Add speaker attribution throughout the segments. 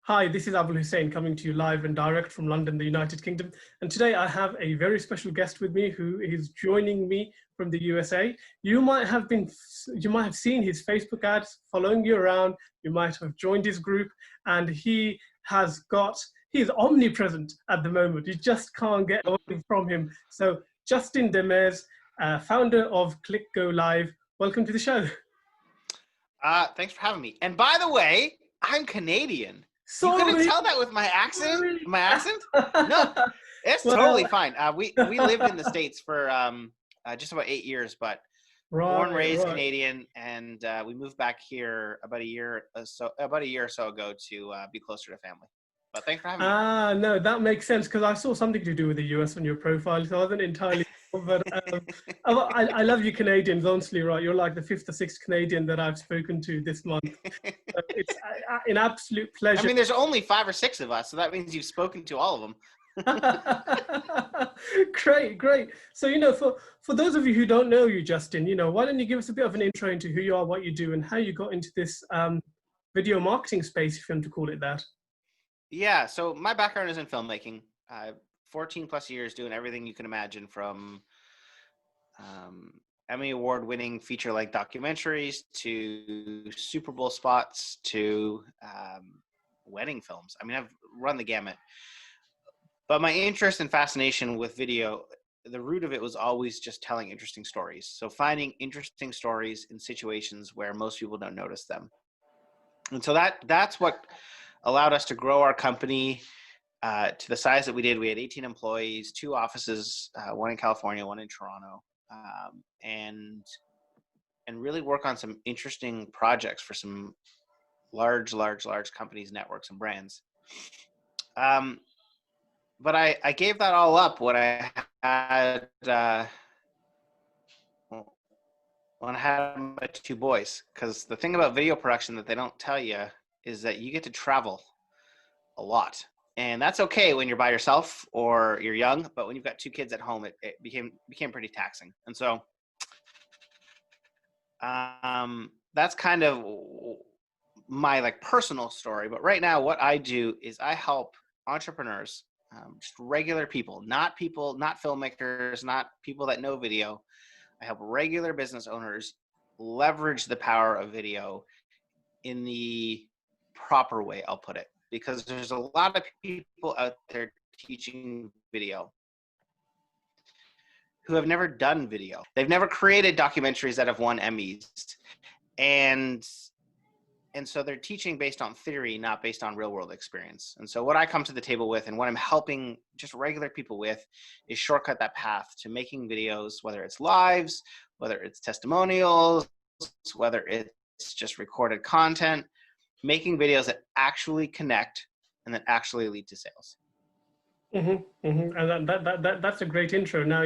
Speaker 1: Hi, this is Abul Hussein coming to you live and direct from London, the United Kingdom. And today I have a very special guest with me who is joining me from the USA. You might have seen his Facebook ads following you around. You might have joined his group, and he is omnipresent at the moment. You just can't get away from him. So Justin Demers, founder of Click Go Live, welcome to the show.
Speaker 2: Thanks for having me. And by the way, I'm Canadian.
Speaker 1: Sorry.
Speaker 2: You couldn't tell that with my accent?
Speaker 1: Sorry.
Speaker 2: My accent? No, it's
Speaker 1: Well,
Speaker 2: totally fine. We lived in the States for just about 8 years, but born, raised Canadian, and we moved back here about a year or so ago to be closer to family. But thanks for having me.
Speaker 1: No, that makes sense because I saw something to do with the US on your profile, so I wasn't entirely sure. But I love you Canadians, honestly, right? You're like the fifth or sixth Canadian that I've spoken to this month. So it's an absolute pleasure.
Speaker 2: I mean, there's only 5 or 6 of us, so that means you've spoken to all of them.
Speaker 1: Great. So, for those of you who don't know you, Justin, why don't you give us a bit of an intro into who you are, what you do, and how you got into this video marketing space, if you want to call it that.
Speaker 2: Yeah, so my background is in filmmaking. 14 plus years doing everything you can imagine, from Emmy award-winning feature-length documentaries to Super Bowl spots to wedding films. I mean, I've run the gamut. But my interest and fascination with video, the root of it was always just telling interesting stories. So finding interesting stories in situations where most people don't notice them. And so that's what allowed us to grow our company to the size that we did. We had 18 employees, 2 offices, one in California, one in Toronto, and really work on some interesting projects for some large companies, networks, and brands. But I gave that all up when I had my 2 boys, because the thing about video production that they don't tell you is that you get to travel a lot. And that's okay when you're by yourself or you're young, but when you've got 2 kids at home, it became pretty taxing. And so that's kind of my personal story. But right now, what I do is I help entrepreneurs, just regular people, not filmmakers, not people that know video. I help regular business owners leverage the power of video in the proper way, I'll put it, because there's a lot of people out there teaching video who have never done video. They've never created documentaries that have won Emmys. And so they're teaching based on theory, not based on real world experience. And so what I come to the table with, and what I'm helping just regular people with, is shortcut that path to making videos, whether it's lives, whether it's testimonials, whether it's just recorded content, making videos that actually connect and that actually lead to sales.
Speaker 1: And that's a great intro. Now,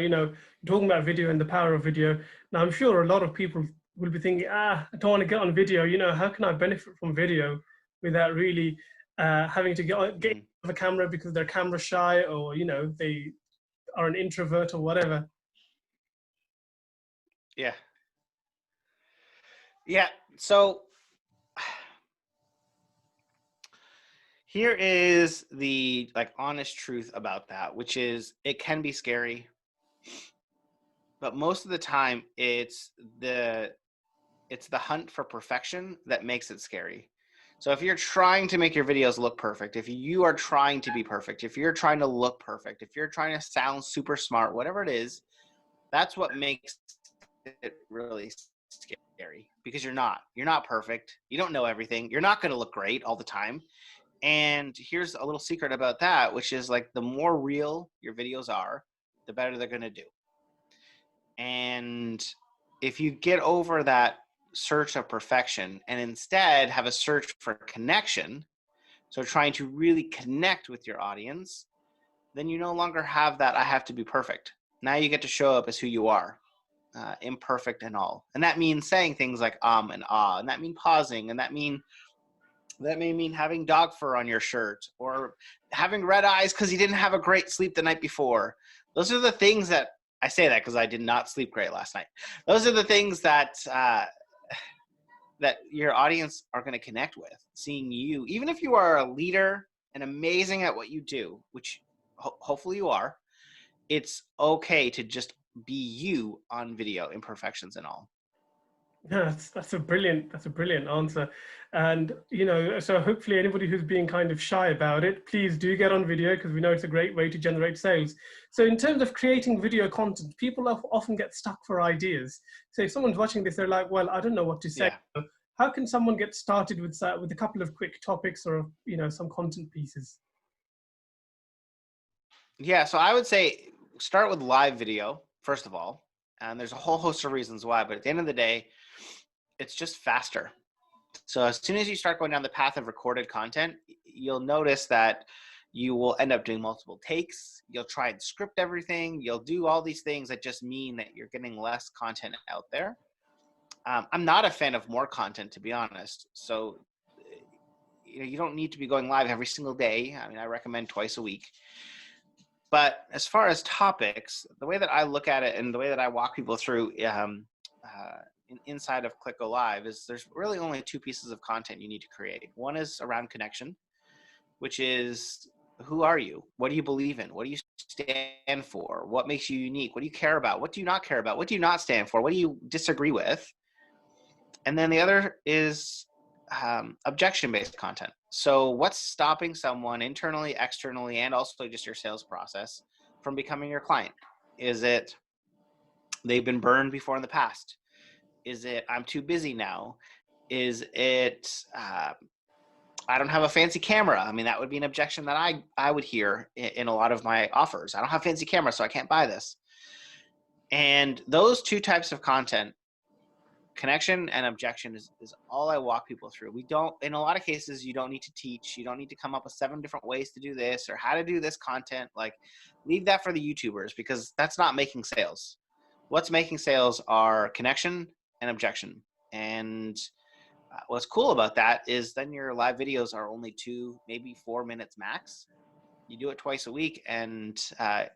Speaker 1: talking about video and the power of video. Now, I'm sure a lot of people will be thinking, I don't want to get on video. How can I benefit from video without really having to get the camera because they're camera shy, or, they are an introvert or whatever.
Speaker 2: Yeah. So here is the honest truth about that, which is it can be scary, but most of the time it's the hunt for perfection that makes it scary. So if you're trying to make your videos look perfect, if you are trying to be perfect, if you're trying to look perfect, if you're trying to sound super smart, whatever it is, that's what makes it really scary, because you're not perfect. You don't know everything. You're not going to look great all the time. And here's a little secret about that, which is the more real your videos are, the better they're going to do. And if you get over that search of perfection and instead have a search for connection, so trying to really connect with your audience, then you no longer have that I have to be perfect. Now you get to show up as who you are, imperfect and all. And that means saying things like and ah, and that means pausing, and that may mean having dog fur on your shirt, or having red eyes because you didn't have a great sleep the night before. Those are the things that, I say that because I did not sleep great last night. Those are the things that that your audience are going to connect with, seeing you, even if you are a leader and amazing at what you do, which hopefully you are. It's okay to just be you on video, imperfections and all.
Speaker 1: Yeah, that's a brilliant answer. And so hopefully anybody who's being kind of shy about it, please do get on video, because we know it's a great way to generate sales. So in terms of creating video content, people often get stuck for ideas. So if someone's watching this, they're like, well, I don't know what to say.
Speaker 2: Yeah.
Speaker 1: How can someone get started with that, with a couple of quick topics, or some content pieces?
Speaker 2: Yeah. So I would say start with live video, first of all. And there's a whole host of reasons why, but at the end of the day, it's just faster. So as soon as you start going down the path of recorded content, you'll notice that you will end up doing multiple takes. You'll try and script everything. You'll do all these things that just mean that you're getting less content out there. I'm not a fan of more content, to be honest. So you don't need to be going live every single day. I mean, I recommend twice a week. But as far as topics, the way that I look at it and the way that I walk people through inside of Click Go Live is there's really only two pieces of content you need to create. One is around connection, which is who are you? What do you believe in? What do you stand for? What makes you unique? What do you care about? What do you not care about? What do you not stand for? What do you disagree with? And then the other is objection-based content. So what's stopping someone internally, externally, and also just your sales process from becoming your client? Is it they've been burned before in the past? Is it I'm too busy now? Is it I don't have a fancy camera? I mean, that would be an objection that I would hear in a lot of my offers. I don't have a fancy camera, so I can't buy this. And those two types of content, connection and objection, is all I walk people through. We don't, in a lot of cases, you don't need to teach. You don't need to come up with 7 different ways to do this or how to do this content. Like, leave that for the YouTubers, because that's not making sales. What's making sales are connection and objection. And what's cool about that is then your live videos are only 2, maybe 4 minutes max. You do it twice a week, and I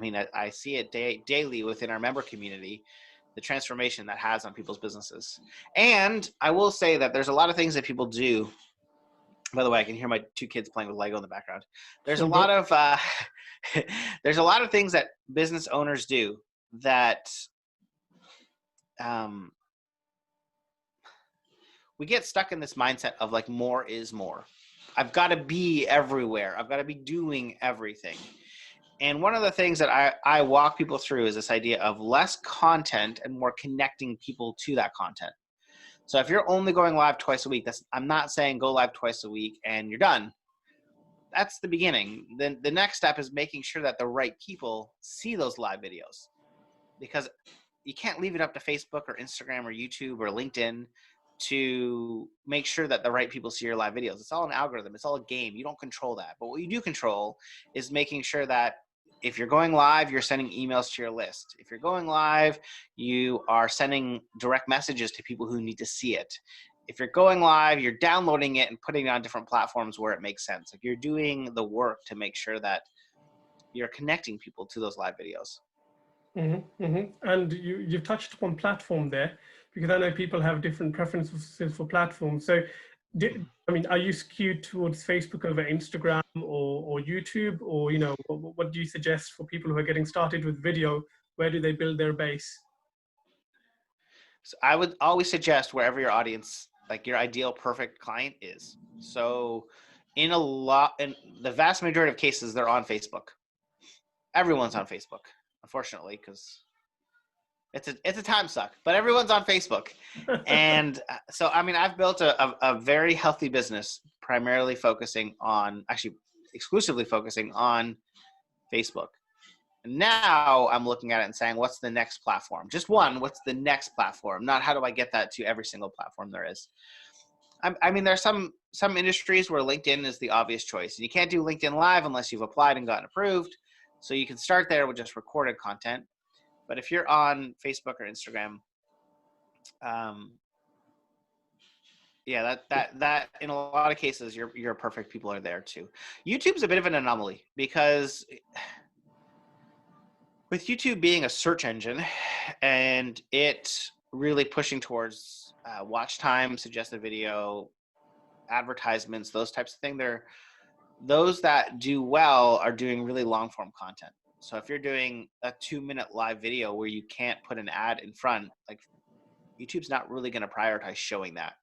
Speaker 2: mean, I see it daily within our member community, the transformation that has on people's businesses. And I will say that there's a lot of things that people do. By the way, I can hear my 2 kids playing with Lego in the background. There's a lot of there's a lot of things that business owners do that we get stuck in this mindset of like more is more. I've got to be everywhere. I've got to be doing everything. And one of the things that I walk people through is this idea of less content and more connecting people to that content. So if you're only going live twice a week, I'm not saying go live twice a week and you're done. That's the beginning. Then the next step is making sure that the right people see those live videos, because you can't leave it up to Facebook or Instagram or YouTube or LinkedIn to make sure that the right people see your live videos. It's all an algorithm. It's all a game. You don't control that. But what you do control is making sure that if you're going live, you're sending emails to your list. If you're going live, you are sending direct messages to people who need to see it. If you're going live, you're downloading it and putting it on different platforms where it makes sense. Like, you're doing the work to make sure that you're connecting people to those live videos.
Speaker 1: And you've touched upon platform there, because I know people have different preferences for platforms. So, I mean, are you skewed towards Facebook over Instagram or YouTube, or what do you suggest for people who are getting started with video? Where do they build their base?
Speaker 2: So I would always suggest wherever your audience, like your ideal perfect client is. So in the vast majority of cases, they're on Facebook. Everyone's on Facebook, unfortunately, because it's a time suck, but everyone's on Facebook. And so, I mean, I've built a very healthy business, primarily exclusively focusing on Facebook. And now I'm looking at it and saying, what's the next platform? Just one, what's the next platform? Not how do I get that to every single platform there is. I mean, there's some industries where LinkedIn is the obvious choice. And you can't do LinkedIn Live unless you've applied and gotten approved. So you can start there with just recorded content. But if you're on Facebook or Instagram, yeah, that in a lot of cases, your perfect people are there too. YouTube's a bit of an anomaly, because with YouTube being a search engine and it really pushing towards watch time, suggested video, advertisements, those types of things. Those that do well are doing really long form content. So if you're doing a 2-minute live video where you can't put an ad in front, like YouTube's not really going to prioritize showing that.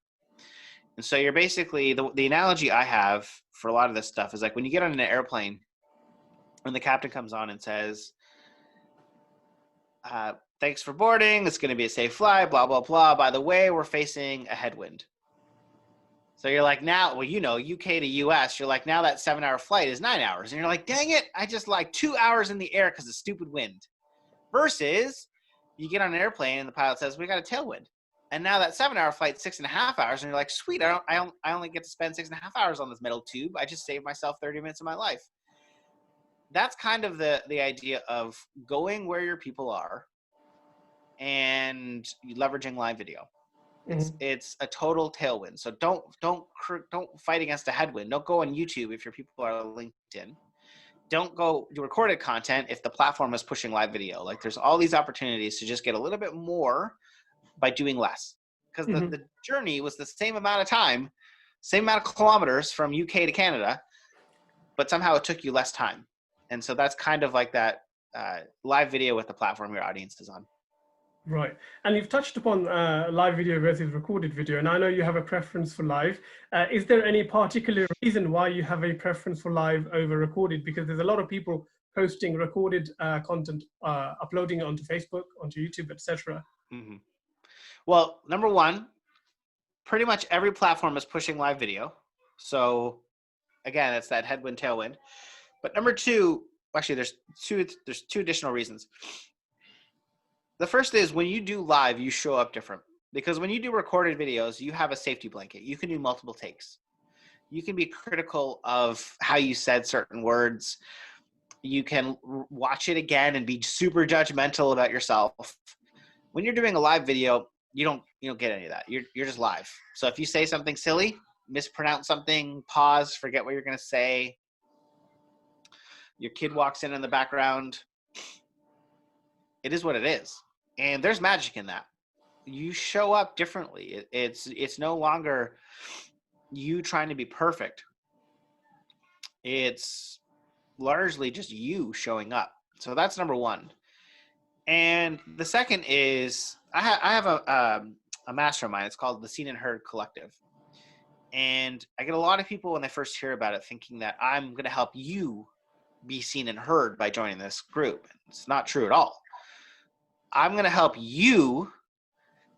Speaker 2: And so you're basically, the analogy I have for a lot of this stuff is like when you get on an airplane and the captain comes on and says, thanks for boarding, it's going to be a safe flight, blah, blah, blah. By the way, we're facing a headwind. So you're like, now, well, UK to US, you're like, now that 7-hour flight is 9 hours. And you're like, dang it, I just like 2 hours in the air because of stupid wind. Versus you get on an airplane and the pilot says, we got a tailwind. And now that 7-hour flight, 6.5 hours. And you're like, sweet, I only get to spend 6.5 hours on this metal tube. I just saved myself 30 minutes of my life. That's kind of the idea of going where your people are and leveraging live video. It's a total tailwind. So don't fight against a headwind. Don't go on YouTube if your people are LinkedIn. Don't go do recorded content if the platform is pushing live video. Like there's all these opportunities to just get a little bit more by doing less. Because the journey was the same amount of time, same amount of kilometers from UK to Canada, but somehow it took you less time. And so that's kind of like that live video with the platform your audience is on.
Speaker 1: Right. And you've touched upon live video versus recorded video, and I know you have a preference for live. Is there any particular reason why you have a preference for live over recorded? Because there's a lot of people posting recorded content, uploading it onto Facebook, onto YouTube, etc.
Speaker 2: Mm-hmm. Well, number one, pretty much every platform is pushing live video. So again, it's that headwind, tailwind. But number two, actually there's two additional reasons. The first is when you do live, you show up different. Because when you do recorded videos, you have a safety blanket. You can do multiple takes. You can be critical of how you said certain words. You can watch it again and be super judgmental about yourself. When you're doing a live video, you don't get any of that. You're just live. So if you say something silly, mispronounce something, pause, forget what you're going to say, your kid walks in the background, it is what it is. And there's magic in that. You show up differently. It's no longer you trying to be perfect. It's largely just you showing up. So that's number one. And the second is I have a mastermind. It's called the Seen and Heard Collective. And I get a lot of people when they first hear about it thinking that I'm going to help you be seen and heard by joining this group. It's not true at all. I'm going to help you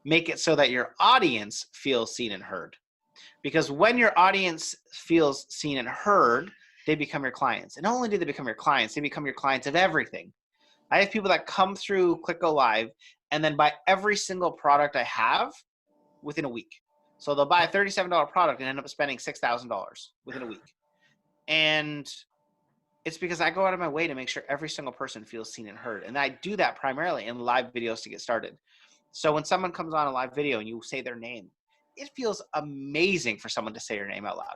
Speaker 2: make it so that your audience feels seen and heard. Because when your audience feels seen and heard, they become your clients. And not only do they become your clients, they become your clients of everything. I have people that come through Click Go Live and then buy every single product I have within a week. So they'll buy a $37 product and end up spending $6,000 within a week. And it's because I go out of my way to make sure every single person feels seen and heard. And I do that primarily in live videos to get started. So when someone comes on a live video and you say their name, it feels amazing for someone to say your name out loud.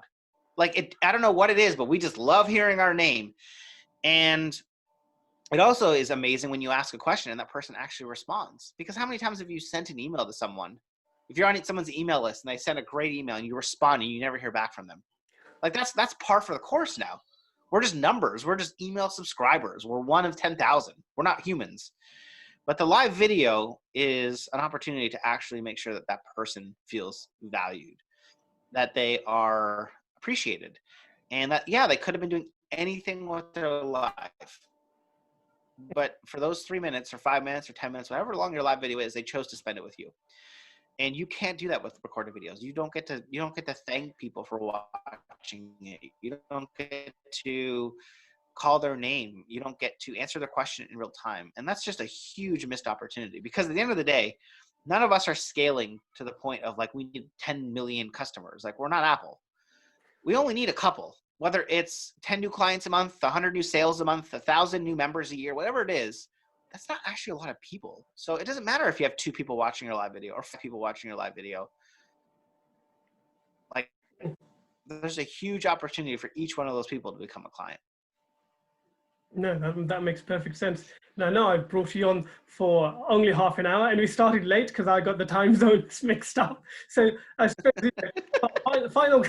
Speaker 2: Like I don't know what it is, but we just love hearing our name. And it also is amazing when you ask a question and that person actually responds. Because how many times have you sent an email to someone? If you're on someone's email list and they send a great email and you respond and you never hear back from them. Like that's par for the course now. We're just numbers. We're just email subscribers. We're one of 10,000. We're not humans. But the live video is an opportunity to actually make sure that that person feels valued, that they are appreciated, and that, yeah, they could have been doing anything with their life. But for those 3 minutes or 5 minutes or 10 minutes, whatever long your live video is, they chose to spend it with you. And you can't do that with recorded videos. You don't get to thank people for watching it. You don't get to call their name. You don't get to answer their question in real time. And that's just a huge missed opportunity, because at the end of the day, none of us are scaling to the point of like, we need 10 million customers. Like, we're not Apple. We only need a couple, whether it's 10 new clients a month, 100 new sales a month, 1,000 new members a year, whatever it is. That's not actually a lot of people. So it doesn't matter if you have 2 people watching your live video or 5 people watching your live video. Like, there's a huge opportunity for each one of those people to become a client.
Speaker 1: No, that makes perfect sense. Now, no, I brought you on for only half an hour, and we started late because I got the time zones mixed up. So I suppose final.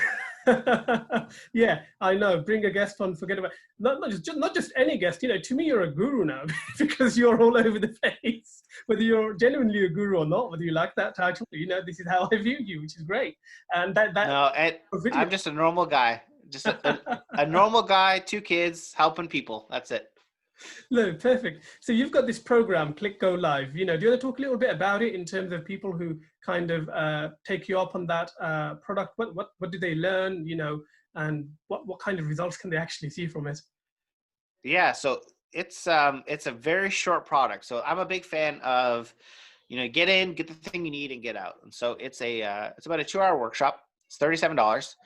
Speaker 1: Yeah, I know. Bring a guest on. Forget about not just any guest. You know, to me, you're a guru now because you're all over the place. Whether you're genuinely a guru or not, whether you like that title, you know, this is how I view you, which is great. And that
Speaker 2: No, and
Speaker 1: video.
Speaker 2: I'm just a normal guy, just a normal guy, 2 kids, helping people. That's it.
Speaker 1: No, perfect. So you've got this program, Click Go Live. You know, do you want to talk a little bit about it in terms of people who kind of take you up on that product? What do they learn? You know, and what kind of results can they actually see from it?
Speaker 2: Yeah, so it's a very short product. So I'm a big fan of, get in, get the thing you need, and get out. And so it's about a 2-hour workshop. It's $37,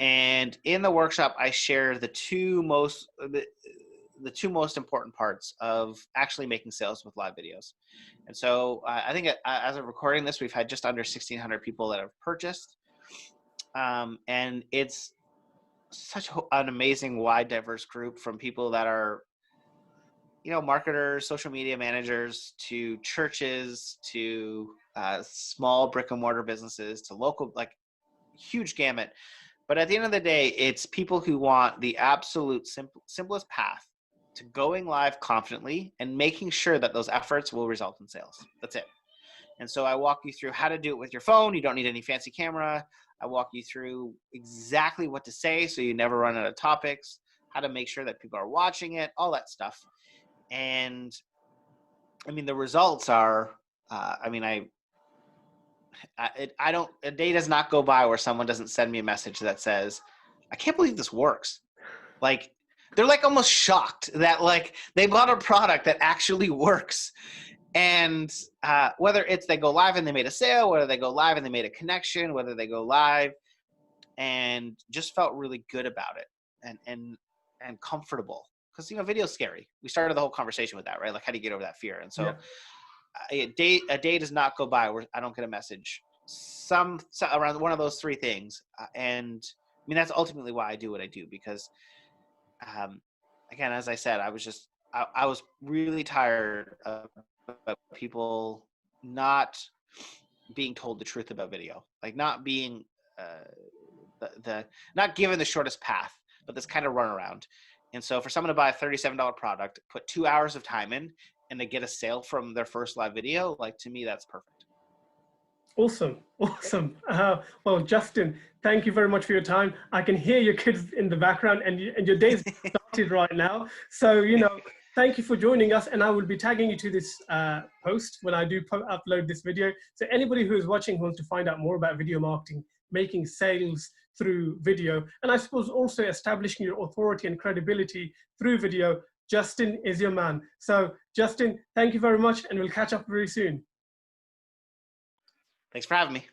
Speaker 2: and in the workshop I share the two most important parts of actually making sales with live videos. And so I think as of recording this, we've had just under 1,600 people that have purchased, and it's such an amazing, wide, diverse group from people that are marketers, social media managers, to churches, to small brick and mortar businesses, to local, like huge gamut. But at the end of the day, it's people who want the absolute simplest path to going live confidently and making sure that those efforts will result in sales. That's it. And so I walk you through how to do it with your phone. You don't need any fancy camera. I walk you through exactly what to say so you never run out of topics, how to make sure that people are watching it, all that stuff. And I mean, the results are, I don't, a day does not go by where someone doesn't send me a message that says, I can't believe this works. Like, they're like almost shocked that like they bought a product that actually works. And whether it's they go live and they made a sale, whether they go live and they made a connection, whether they go live and just felt really good about it and comfortable. Because video's scary. We started the whole conversation with that, right? Like, how do you get over that fear? And so
Speaker 1: Yeah.
Speaker 2: a day does not go by where I don't get a message some around one of those three things. And I mean, that's ultimately why I do what I do, because um, again, as I said, I was really tired of people not being told the truth about video, like not being uh, the not given the shortest path, but this kind of runaround. And so for someone to buy a $37 product, put 2 hours of time in, and to get a sale from their first live video, like, to me, that's perfect.
Speaker 1: Awesome, awesome. Well, Justin, thank you very much for your time. I can hear your kids in the background, and your day's started right now. So, you know, thank you for joining us. And I will be tagging you to this post when I do upload this video. So anybody who is watching who wants to find out more about video marketing, making sales through video, and I suppose also establishing your authority and credibility through video, Justin is your man. So, Justin, thank you very much, and we'll catch up very soon.
Speaker 2: Thanks for having me.